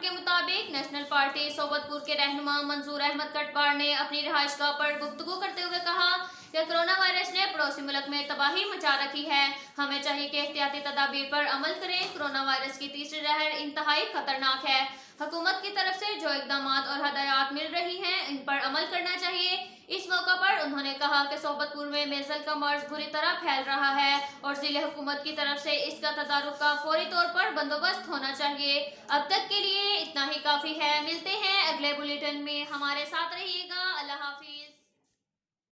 के मुताबिक national party Sobatpur के रहनुमा मंजूर अहमद कटवार ने अपनी रिहाइशगाह पर गुफ्तगू करते हुए कहा कि कोरोना वायरस ने पड़ोसी मुल्क में तबाही मचा रखी है। हमें चाहिए कि एहतियाती तदाबीर पर अमल करें। कोरोना वायरस की तीसरी लहर इंतहाई खतरनाक है। हुकूमत की तरफ से जो इकदाम और हदायत मिल रही हैं, इन पर अमल करना चाहिए। इस मौका पर उन्होंने कहा कि सोबतपुर में मेजल का मर्ज बुरी तरह फैल रहा है और जिले हुकूमत की तरफ से इसका तदारुक का फौरी तौर पर बंदोबस्त होना चाहिए। अब तक के लिए इतना ही काफी है। मिलते हैं अगले बुलेटिन में, हमारे साथ रहिएगा।